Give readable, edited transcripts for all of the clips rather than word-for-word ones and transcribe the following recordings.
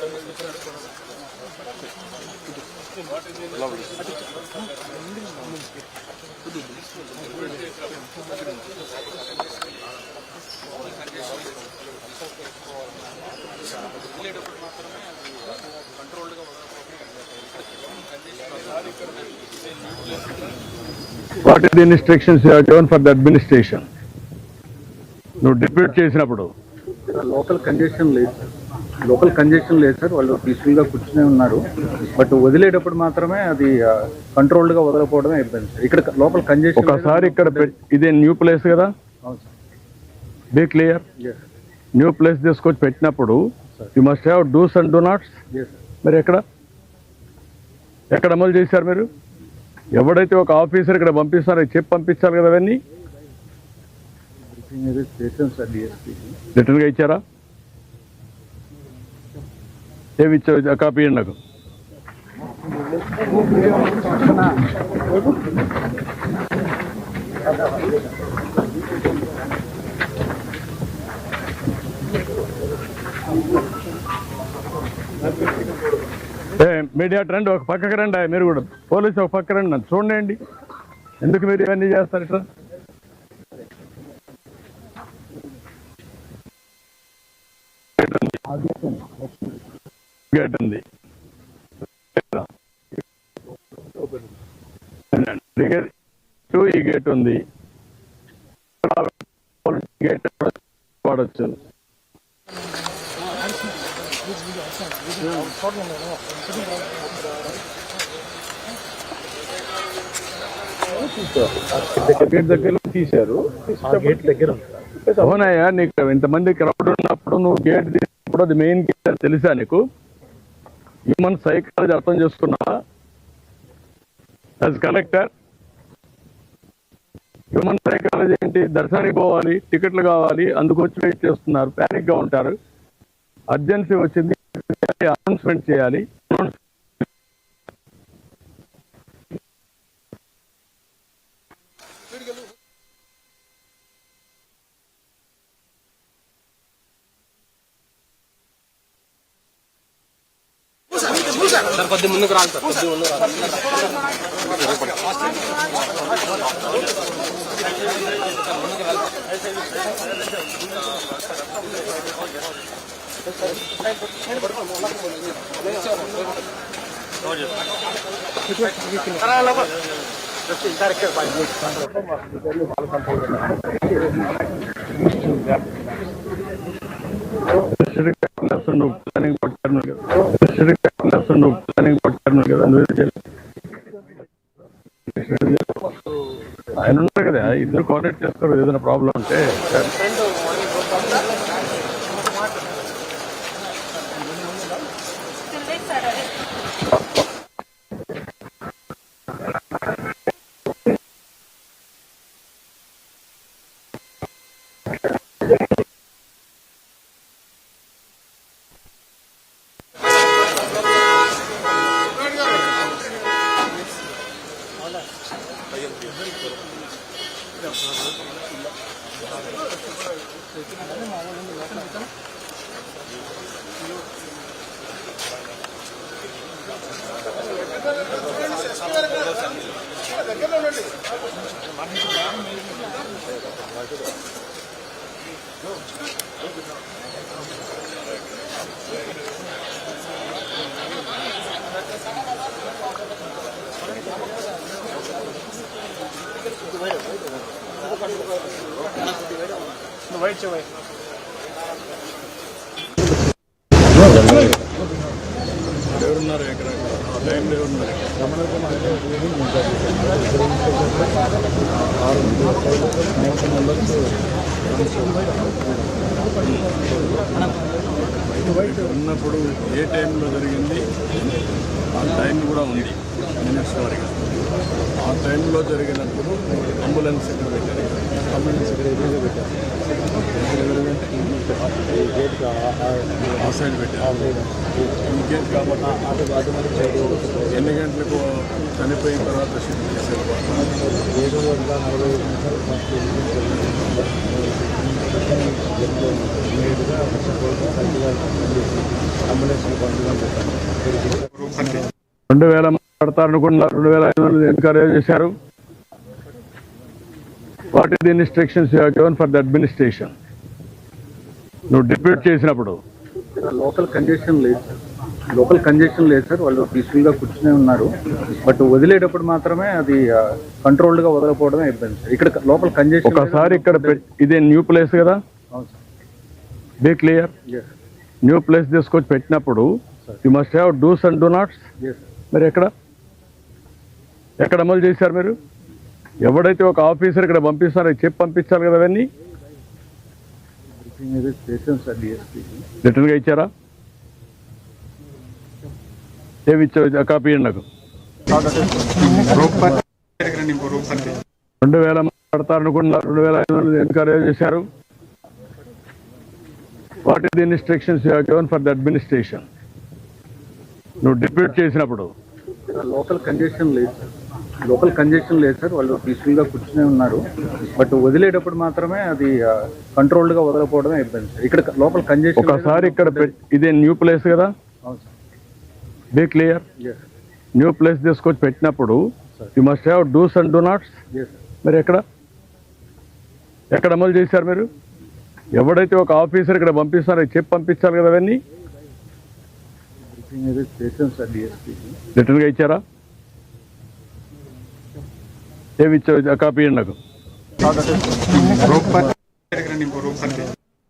What are the instructions you have given for the administration? నువ్వు డిప్యూట్ చేసినప్పుడు local congestion లేదు sir, వాళ్ళు పీస్ఫుల్గా కూర్చునే ఉన్నారు. బట్ వదిలేటప్పుడు మాత్రమే అది కంట్రోల్డ్గా వదలకపోవడమే అయిపోయింది సార్. ఇక్కడ లోకల్ కంజెషన్ ఒకసారి ఇక్కడ ఇదే న్యూ ప్లేస్ కదా, బీ క్లియర్. న్యూ ప్లేస్ తీసుకొచ్చి పెట్టినప్పుడు you must have dos and do nots. మరి ఎక్కడ అమలు చేశారు మీరు? ఎవడైతే ఒక ఆఫీసర్ ఇక్కడ పంపిస్తారో చెప్పి పంపించాలి కదా. అవన్నీ రిటర్న్గా ఇచ్చారా? ఏమి ఇచ్చారు? కాపీ ఇవ్వండి నాకు. మీడియా రండి, ఒక పక్కకి రండి. మీరు కూడా పోలీసు ఒక పక్క రండి, నన్ను చూడండి. ఎందుకు మీరు ఇవన్నీ చేస్తారు ఇట్లా? గేట్ ఉంది, ఈ గేట్ ఉంది, గేట్ వాడచ్చు. దగ్గర తీశారు. అవునయ్యా, నీకు ఇంతమంది క్రౌడ్ ఉన్నప్పుడు నువ్వు గేట్ తీసినప్పుడు అది మెయిన్ గేట్ తెలుసా నీకు? హ్యూమన్ సైకాలజీ అర్థం చేసుకున్నావా? యాజ్ కలెక్టర్ హ్యూమన్ సైకాలజీ ఏంటి? దర్శనానికి పోవాలి, టికెట్లు కావాలి, అందుకు వచ్చి వెయిట్ చేస్తున్నారు, ప్యానిక్ గా ఉంటారు. అర్జెన్సీ వచ్చింది, అనౌన్స్మెంట్ చేయాలి. కొద్ది ముందుకు రాలి సార్, కొద్ది ముందుకు రాలి. నువ్వు ప్లానింగ్ పట్టాను కదా, ఆయన ఉన్నారు కదా, ఇద్దరు కోఆర్డినేట్ చేస్తారు. ఏదైనా ప్రాబ్లం ఉంటే ఎవరున్నారు ఇక్కడ టైంలో ఎవరున్నారు? ఉన్నప్పుడు ఏ టైంలో జరిగింది ఆ టైం కూడా ఉంది మినిట్స్ వారిగా. ఆ టైంలో జరిగినప్పుడు అంబులెన్స్ ఎక్కడ పెట్టారు? అంబులెన్స్ ఇక్కడ ఎదురుగా పెట్టారు. ఆ సైడ్ పెట్టారు. ఈ గేట్ కాబట్టి ఎన్ని గంటలకు చనిపోయిన తర్వాత షిఫ్ట్ చేశారు? 7:40 రెండు వేల పడతారనుకున్న 2,500 ఎన్కరేజ్ చేశారు. What is the instructions you have given for the administration? నువ్వు డిప్యూట్ చేసినప్పుడు లోకల్ కంజెషన్ లేదు సార్, లోకల్ కంజెషన్ లేదు సార్. వాళ్ళు పీస్ఫుల్ గా కూర్చునే ఉన్నారు. బట్ వదిలేటప్పుడు మాత్రమే అది కంట్రోల్డ్ గా వదలకపోవడమే ఇబ్బంది సార్. ఇక్కడ లోపల కంజెషన్ ఒకసారి ఇక్కడ ఇదే న్యూ ప్లేస్ కదా, బీ క్లియర్. న్యూ ప్లేస్ తీసుకొచ్చి పెట్టినప్పుడు you must have dos and do nots. మరి ఎక్కడ అమలు చేశారు మీరు? ఎవడైతే ఒక ఆఫీసర్ ఇక్కడ పంపిస్తారో చెప్పి పంపించాలి కదా. అవన్నీ రిటర్న్ గా ఇచ్చారా? ఏమి ఇచ్చారు? కాపీ ఇవ్వండి నాకు. 2,000 పడతారనుకున్న 2,500 ఎన్కరేజ్ చేశారు. What is the instructions you have given for the administration? నువ్వు డిప్యూట్ చేసినప్పుడు లోకల్ కంజెషన్ లేదు సార్, లోకల్ కంజెషన్ లేదు సార్. వాళ్ళు పీస్ఫుల్ గా కూర్చునే ఉన్నారు. బట్ వదిలేటప్పుడు మాత్రమే అది కంట్రోల్డ్ గా వదలకపోవడమే ఇబ్బంది సార్. ఇక్కడ లోపల కంజెషన్ ఒకసారి ఇక్కడ ఇదే న్యూ ప్లేస్ కదా, బీ క్లియర్. న్యూ ప్లేస్ తీసుకొచ్చి పెట్టినప్పుడు you must have dos and do nots. మరి ఎక్కడ అమలు చేశారు మీరు? ఎవడైతే ఒక ఆఫీసర్ ఇక్కడ పంపిస్తారో చెప్పి పంపించాలి కదా. అవన్నీ రిటర్న్ గా ఇచ్చారా? ఏమి ఇచ్చారు? కాపీ ఇవ్వండి నాకు.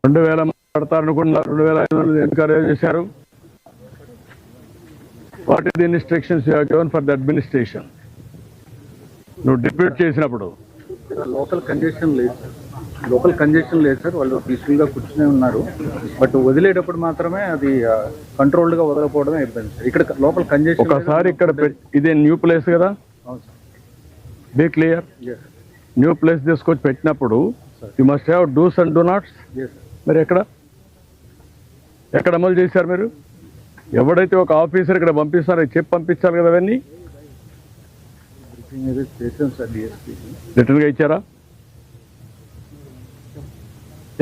2,000 పడతారనుకున్న 2,500 ఎన్కరేజ్ చేశారు. What is the instructions you have given for the administration? నువ్వు డిప్యూట్ చేసినప్పుడు లోకల్ కంజెషన్ లేదు సార్, లోకల్ కంజెషన్ లేదు సార్. వాళ్ళు పీస్ఫుల్ గా కూర్చునే ఉన్నారు. బట్ వదిలేటప్పుడు మాత్రమే అది కంట్రోల్డ్ గా వదలకపోవడమే ఇబ్బంది సార్. ఇక్కడ లోపల కంజెషన్ ఒకసారి ఇక్కడ ఇదే న్యూ ప్లేస్ కదా, బీ క్లియర్. న్యూ ప్లేస్ తీసుకొచ్చి పెట్టినప్పుడు you must have dos and do nots. మరి ఎక్కడ అమలు చేశారు మీరు? ఎవడైతే ఒక ఆఫీసర్ ఇక్కడ పంపిస్తారో చెప్పి పంపించాలి కదా. అవన్నీ రిటర్న్ గా ఇచ్చారా?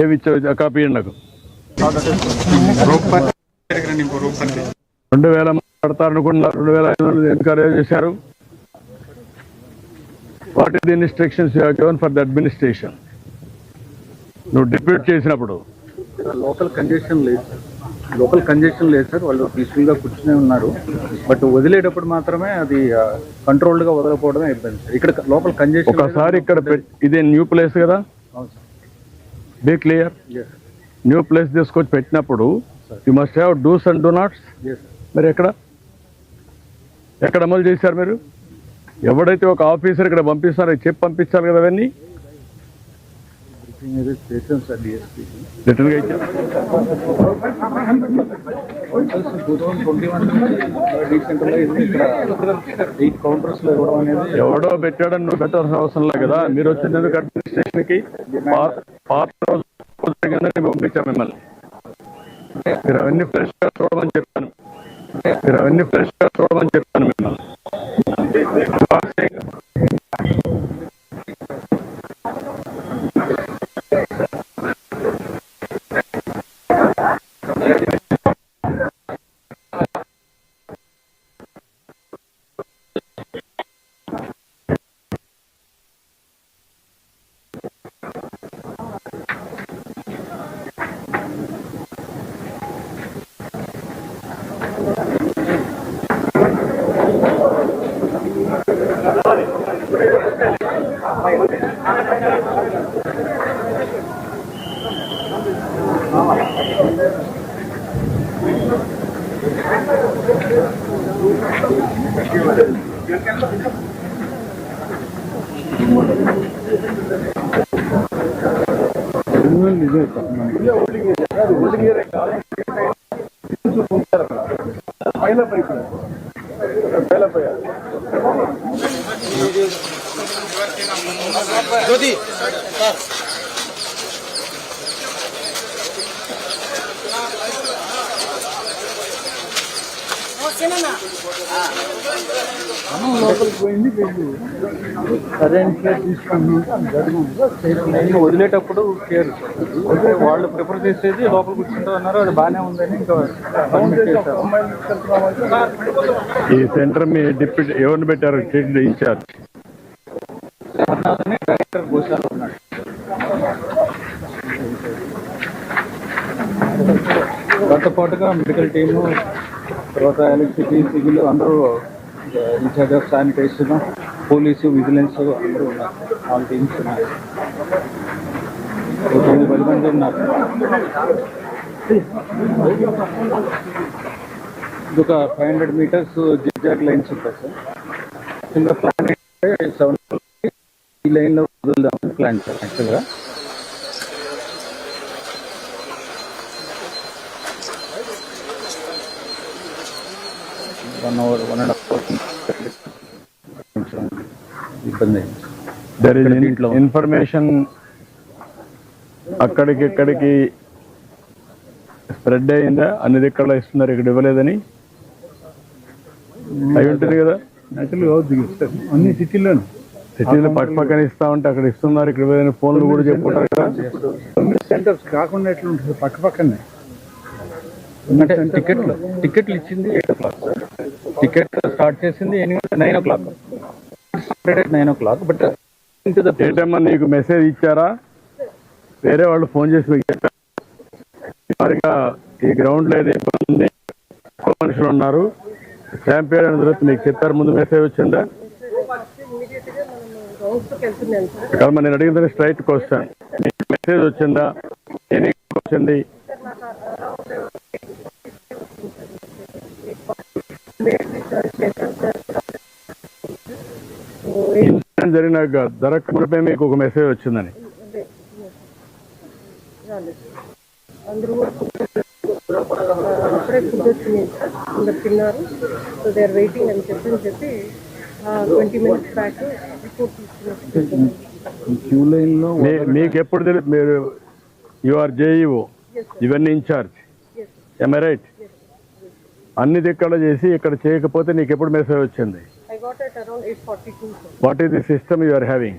ఏమి ఇచ్చారు? కాపీ ఇవ్వండి నాకు. 2,000 పడతారనుకున్న 2,500 ఎన్కరేజ్ చేశారు. What is the instructions you have given for the administration? నువ్వు డిప్యూట్ చేసినప్పుడు లోకల్ కంజెషన్ లేదు సార్, లోకల్ కంజెషన్ లేదు సార్. వాళ్ళు పీస్ఫుల్ గా కూర్చునే ఉన్నారు. బట్ వదిలేటప్పుడు మాత్రమే అది కంట్రోల్డ్ గా వదలకపోవడమే ఇబ్బంది సార్. ఇక్కడ లోపల కంజెషన్ ఒకసారి ఇక్కడ ఇదే న్యూ ప్లేస్ కదా, బీ క్లియర్. న్యూ ప్లేస్ తీసుకొచ్చి పెట్టినప్పుడు you must have dos and do nots. మరి ఎక్కడ అమలు చేశారు మీరు? ఎవడైతే ఒక ఆఫీసర్ ఇక్కడ పంపిస్తారో చెప్పి పంపించాలి కదా. అవన్నీ రిటర్న్ గా ఇచ్చారు. 8 కౌంటర్స్ లో ఇవ్వడం అనేది ఎవడో పెట్టాడని నువ్వు పెట్టాల్సిన అవసరం లేదు కదా. మీరు వచ్చినందుకు అడ్మినిస్ట్రేషన్ కి పాత రోజు పంపించాం మిమ్మల్ని. మీరు అవన్నీ ఫ్రెష్ గా చూడమని చెప్పాను మిమ్మల్ని. జ్యోతి లోపలికి పోయింది వీళ్ళు కరెంట్ తీసుకుని వదిలేటప్పుడు కేర్ వాళ్ళు ప్రిఫర్ చేసేది లోపల కూర్చుంటూ ఉన్నారు, అది బాగానే ఉందని ఇంకా ఈ సెంటర్ మీ డిప్యూటీ ఎవరిని పెట్టారు ఇన్ఛార్జ్? డైరెక్టర్ గోశాల ఉన్నాడు. దాంతో పాటుగా మెడికల్ టీము, తర్వాత ఎలక్ట్రిసిటీ, సివిల్ అందరూ incharge of sanitization, police, vigilance అందరూ ఉన్నారు. ఆల్ టీమ్స్ ఉన్నాయి. 10 మంది ఉన్నారు. ఇది ఒక 500 మీటర్స్ జిగ్జాగ్ లైన్స్ ఉంటాయి సార్. ఇంకా ప్లాన్ అంటే 7 ఈ లైన్లో వదులుదాం ప్లాన్ సార్. యాక్చువల్గా ఇబ్బంది ఇన్ఫర్మేషన్ అక్కడికి స్ప్రెడ్ అయిందా? అన్ని దిక్కల్లో ఇస్తున్నారు, ఇక్కడ ఇవ్వలేదని అయి ఉంటుంది కదా. అన్ని సిటీలోనే సిటీలో పక్కన ఇస్తా ఉంటే అక్కడ ఇస్తున్నారు, ఇక్కడ ఇవ్వలేదని ఫోన్లు కూడా చెప్పుకుంటారు కదా. సెంటర్స్ కాకుండా ఎట్లా ఉంటుంది? పక్కనే అంటే టికెట్లు ఇచ్చింది 8 o'clock. టికెట్ స్టార్ట్ చేసింది 9 o'clock. 9 o'clock. బట్ ఏటమ్మా నీకు మెసేజ్ ఇచ్చారా? వేరే వాళ్ళు ఫోన్ చేసి మీకు చెప్పారు ఈ గ్రౌండ్ లో ఏదో ఇబ్బంది, మనుషులు ఉన్నారు, శాంపియర్ అని తర్వాత మీకు చెప్పారు, ముందు మెసేజ్ వచ్చిందా? కాదమ్మా, నేను అడిగిందని స్ట్రైట్ క్వశ్చన్, మీకు మెసేజ్ వచ్చిందా? వచ్చింది ఇన్సిడెంట్ జరిగిన జరగకపోతే మీకు ఒక మెసేజ్ వచ్చిందని. తిన్నారు, సో దే ఆర్ వెయిటింగ్ అని చెప్పి 20 minutes బ్యాక్ రిపోర్ట్ తీసుకున్నారు. క్యూ లైన్లో మీకు ఎప్పుడు తెలుసు? మీరు యూఆర్ జేఈఓ, ఇవన్నీ ఇన్ఛార్జ్, am I right? అన్ని దిక్కలు చేసి ఇక్కడ చేయకపోతే నీకు ఎప్పుడు మెసేజ్ వచ్చింది? I got it around 8:42. What is the system you are having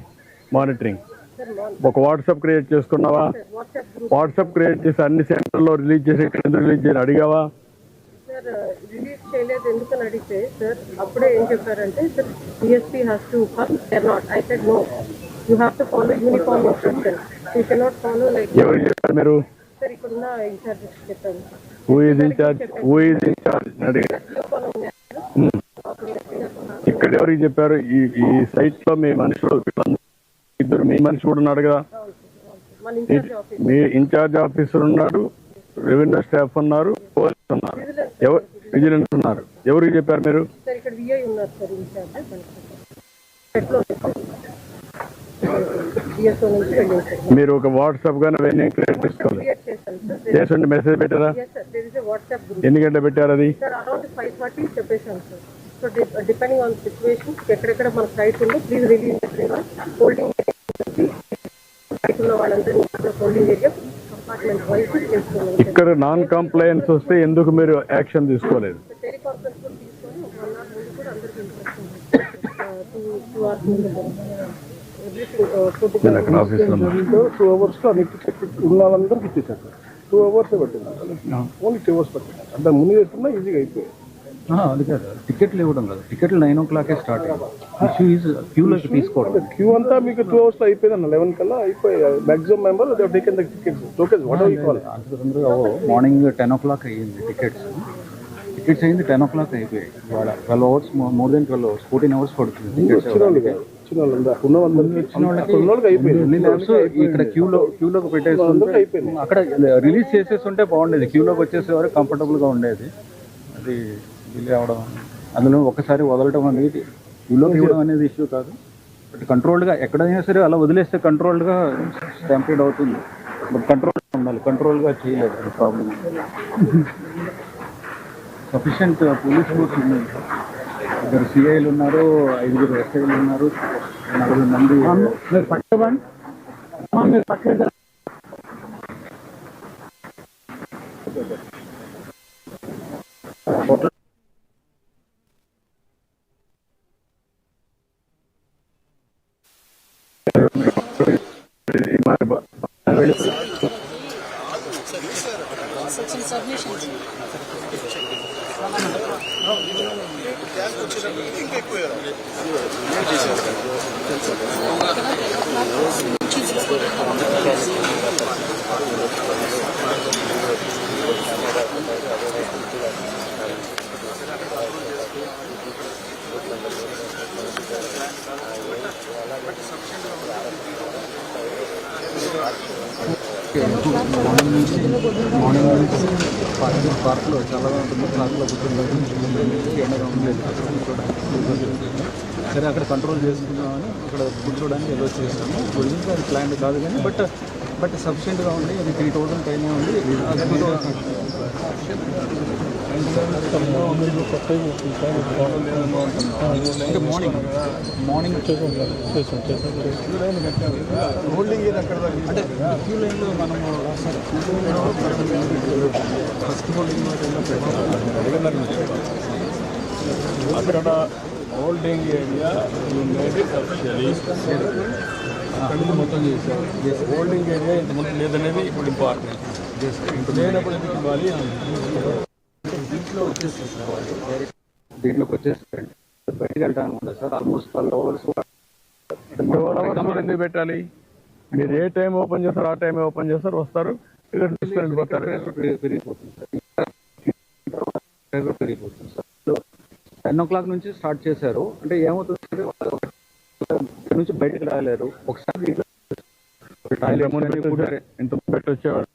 monitoring? ఒక వాట్సాప్ క్రియేట్ చేసుకున్నావా? వాట్సాప్ క్రియేట్ చేసి అన్ని సెంటర్లో రిలీజ్ చేసి ఇక్కడ ఎందుకు రిలీజ్ చేయని అడిగావా? సార్ రిలీజ్ చేయలేదు ఎందుకని అడిగితే సార్ అప్పుడే ఏం చెప్పారంటే sir DSP has to come, they are not. I said no, you have to follow uniform instruction, you cannot follow like. ఎవరు చెప్పారు మీరు? సార్ ఇక్కడున్న ఇన్ఛార్జ్ చెప్పారు. Who is incharge? Who is incharge అడిగారు. ఇక్కడ ఎవరికి చెప్పారు? ఈ సైట్ లో మీ మనుషులు ఇద్దరు, మీ మనిషి కూడా ఉన్నాడు కదా, మన ఇన్ఛార్జ్ ఆఫీస్, మీ ఇన్ఛార్జ్ ఆఫీసర్ ఉన్నాడు, రెవెన్యూ స్టాఫ్ ఉన్నారు, పోలీస్ ఉన్నారు, ఎవరు విజిలెన్స్ ఉన్నారు. ఎవరికి చెప్పారు మీరు? సార్ ఇక్కడ విఐ ఉన్నారు సార్ ఇన్ఛార్జ్. డిఎస్ఓ నుంచి వెళ్ళింది సార్. మీరు ఒక వాట్సాప్ గానే అవన్నీ క్రియేట్ చేసుకోవాలి. క్రియేట్ చేశాను సార్. చేస్తుంటే మెసేజ్ పెట్టారా? Yes sir, there is a WhatsApp group. ఎన్ని గంటలు పెట్టారు అది? సార్ అరౌండ్ 5:30 చెప్పేశాను sir. So depending on situation ఎక్కడెక్కడ మన సైట్ ఉందో ప్లీజ్ రిలీజ్ హోల్డింగ్ సైట్ ఉన్న వాళ్ళందరూ హోల్డింగ్ ఏరియా కంపార్ట్మెంట్ వైజ్ చేస్తున్నాం. ఇక్కడ నాన్ కంప్లైన్స్ వస్తే ఎందుకు మీరు యాక్షన్ తీసుకోలేదు? టెలికాన్ఫరెన్స్ కూడా తీసుకొని 1 hour ముందు కూడా అందరికీ ఇన్స్ట్రక్షన్ 2 hours ముందు అక్కడ ఆఫీస్లో 2 hours ఉన్న వాళ్ళందరికీ ఇచ్చేసారు సార్. 2 hours పట్టింది, ఓన్లీ 2 hours పట్టింది. అంటే ముందు చేసుకున్నా ఈజీగా అయిపోయింది. అది కాదు, టికెట్లు ఇవ్వడం కాదు, టికెట్లు 9 o'clock స్టార్ట్ అయ్యాయి. ఇష్యూ ఈజ్ క్యూలోకి తీసుకోవడం. క్యూ అంతా మీకు 2 hours లో అయిపోయింది అన్న. 11 కల్లా అయిపోయాయి. Maximum member taken the tickets, tokens what ever you call. అంత తొందరగా మార్నింగ్ 10 o'clock అయ్యింది టికెట్స్ అయింది, 10 o'clock అయిపోయాయి. ఇవాళ 12 hours, more than 12 hours, 14 hours పడుతుంది టికెట్స్. వచ్చిన వాళ్ళకి అయిపోయింది. ఇక్కడ క్యూలోకి పెట్టేసి అక్కడ రిలీజ్ చేసేస్తుంటే బాగుండేది. క్యూలోకి వచ్చేసేవారు కంఫర్టబుల్గా ఉండేది. అది డిలే అవడం, అందులో ఒకసారి వదలటం అనేది క్యూలోకి ఇవ్వడం అనేది ఇష్యూ కాదు. బట్ కంట్రోల్డ్గా ఎక్కడైనా సరే అలా వదిలేస్తే కంట్రోల్డ్గా స్టాంపీడ్ అవుతుంది. బట్ కంట్రోల్గా ఉండాలి, కంట్రోల్గా చేయలేదు. అది ప్రాబ్లం. సఫిషియంట్ పోలీస్ ఫోర్స్ ఉంది. 2 సిఐలు ఉన్నారు, 5 ఎస్ఐలు ఉన్నారు, 4 మంది. మీరు పక్కన మార్నింగ్ నుంచి పార్క్లో చాలా ఉంటుంది. పార్క్లో కూర్చోడానికి ఎండగా ఉండలేదు. సరే అక్కడ కంట్రోల్ చేసుకుందామని అక్కడ కూర్చోడానికి ఎల్లో చేస్తాము. గురించి అది ప్లాన్ కాదు కానీ బట్ సఫిషియెంట్గా ఉంది. అది 3000 పైన ఉంది. అంటే మార్నింగ్ హోల్డింగ్ ఏది అక్కడ అంటే క్యూ లైన్లో మనము ఫస్ట్ హోల్డింగ్ అక్కడ హోల్డింగ్ ఏరియా మొత్తం చేశారు. హోల్డింగ్ ఏరియా ఇంతకుముందు లేదనేది ఇప్పుడు ఇంపార్టెంట్. లేనప్పుడు ఎందుకు ఇవ్వాలి? దీంట్లోకి వచ్చేస్తారండి. బయటకు వెళ్తాను అనుకుంటా సార్. ఆల్మోస్ట్ 12 hours ఎందుకు పెట్టాలి? మీరు ఏ టైం ఓపెన్ చేస్తారు ఆ టైం ఓపెన్ చేస్తారు, వస్తారు, ఇక్కడ తీసుకొని పోతారు. పెరిగిపోతుంది సార్. 10 o'clock నుంచి స్టార్ట్ చేశారు. అంటే ఏమవుతుంది నుంచి బయటకు రాలేరు. ఒకసారి ఇంత పెట్టి వచ్చేవాడు.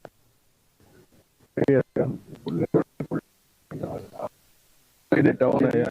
ఇది టౌన్ అయ్యా.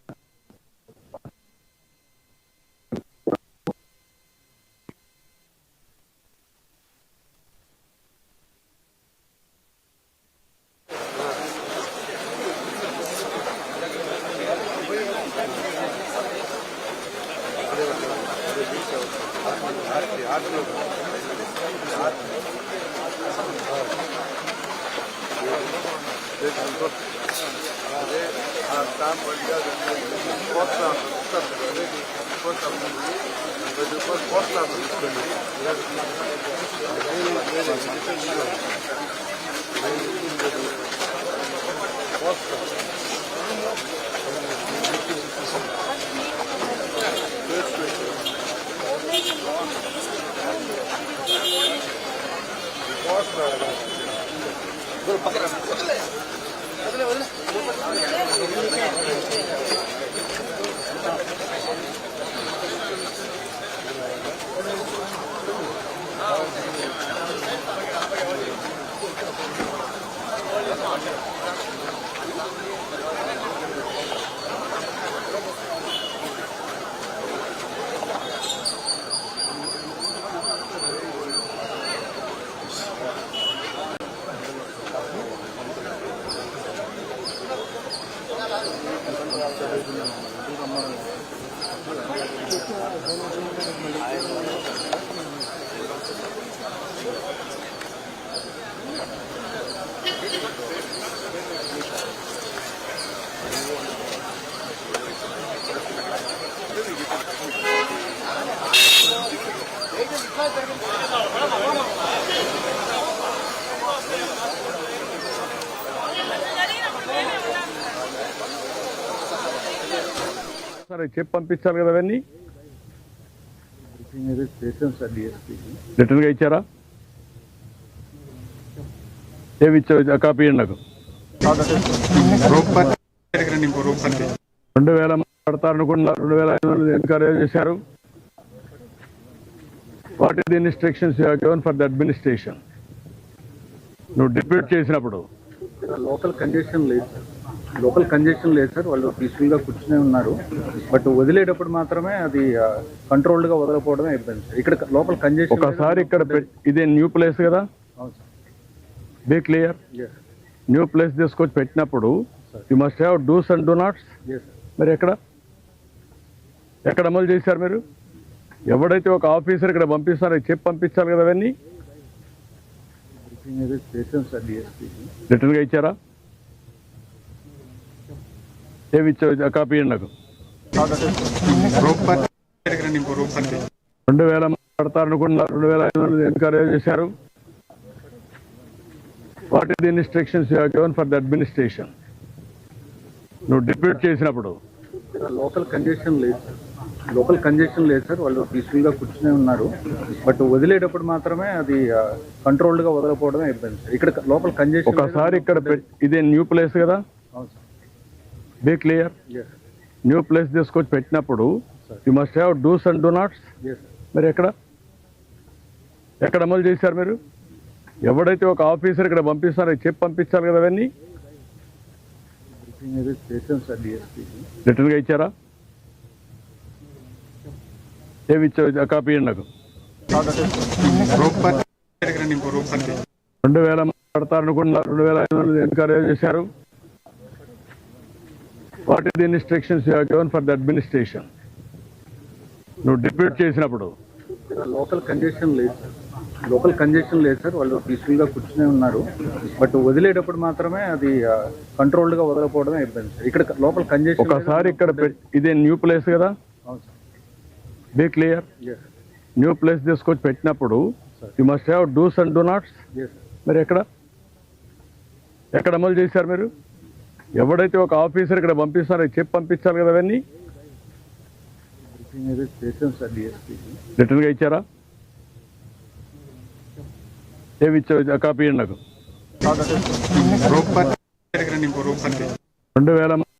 సరే చెప్పి పంపించాలి కదా అవన్నీ. చేసాం సార్ డిఎస్పీ. రిటర్న్గా ఇచ్చారా? ఏమి ఇచ్చారు? కాపీ ఇవ్వండి నాకు. 2000 మాట్లాడతారనుకున్నారు, 2500 ఎన్కరేజ్ చేశారు. What is the instructions you have given for the administration? నువ్వు డిప్యూట్ చేసినప్పుడు లోకల్ కంజెషన్ లేదు సార్. లోకల్ కంజెషన్ లేదు సార్. వాళ్ళు పీస్ఫుల్గా కూర్చునే ఉన్నారు. బట్ వదిలేటప్పుడు మాత్రమే అది కంట్రోల్డ్గా వదలకపోవడమే అయిపోయింది సార్. ఇక్కడ లోకల్ కంజెషన్ ఒకసారి ఇక్కడ ఇదే న్యూ ప్లేస్ కదా, అవును sir. Be clear. New place తీసుకొచ్చి పెట్టినప్పుడు you must have dos and do nots. మరి ఎక్కడ అమలు చేశారు మీరు? ఎవడైతే ఒక ఆఫీసర్ ఇక్కడ పంపిస్తారో చెప్పి పంపించాలి కదా అవన్నీ. చేసాం సార్ డిఎస్పీ. రిటర్న్గా ఇచ్చారా? ఏమి ఇచ్చారు? కాపీ ఇవ్వండి నాకు. 2000 మాట్లాడతారనుకున్నారు, 2500 ఎన్కరేజ్ చేశారు. What is the instructions you have given for the administration? నువ్వు డిప్యూట్ చేసినప్పుడు లోకల్ కంజెషన్ లేదు సార్. లోకల్ కంజెషన్ లేదు సార్, వాళ్ళు పీస్ఫుల్గా కూర్చునే ఉన్నారు. బట్ వదిలేటప్పుడు మాత్రమే అది కంట్రోల్డ్గా వదలకపోవడమే ఇబ్బంది సార్. ఇక్కడ లోకల్ కంజెషన్ ఒకసారి ఇక్కడ ఇదే న్యూ ప్లేస్ కదా, అవును sir. Be clear. Yes new place తీసుకొచ్చి పెట్టినప్పుడు you must have dos and do nots. Yes మరి ఎక్కడ అమలు చేశారు మీరు? ఎవడైతే ఒక ఆఫీసర్ ఇక్కడ పంపిస్తారో చెప్పి పంపించాలి కదా, అవన్నీ చేసాం సార్ డిఎస్పీ. రిటర్న్గా ఇచ్చారా? ఏమి ఇచ్చారు? కాపీ ఇవ్వండి నాకు. 2000 పడతారనుకున్నారు, 2500 ఎన్కరేజ్ చేశారు. What is the instructions you have given for the administration? నువ్వు డిప్యూట్ చేసినప్పుడు లోకల్ కంజెషన్ లేదు సార్. లోకల్ కంజెషన్ లేదు సార్, వాళ్ళు పీస్ఫుల్గా కూర్చునే ఉన్నారు. బట్ వదిలేటప్పుడు మాత్రమే అది కంట్రోల్డ్గా వదలకపోవడమే ఇబ్బంది సార్. ఇక్కడ లోకల్ కంజెషన్ ఒకసారి ఇక్కడ ఇదే న్యూ ప్లేస్ కదా, అవును sir. Be clear. Yes new place తీసుకొచ్చి పెట్టినప్పుడు you must have dos and do nots. Yes మరి ఎక్కడ అమలు చేశారు మీరు? ఎవడైతే ఒక ఆఫీసర్ ఇక్కడ పంపిస్తారో చెప్పి పంపించాలి కదా, అవన్నీ చేసాం సార్ డిఎస్పీ. రిటర్న్గా ఇచ్చారా? ఏమి ఇచ్చారు? కాపీ ఇవ్వండి నాకు. 2000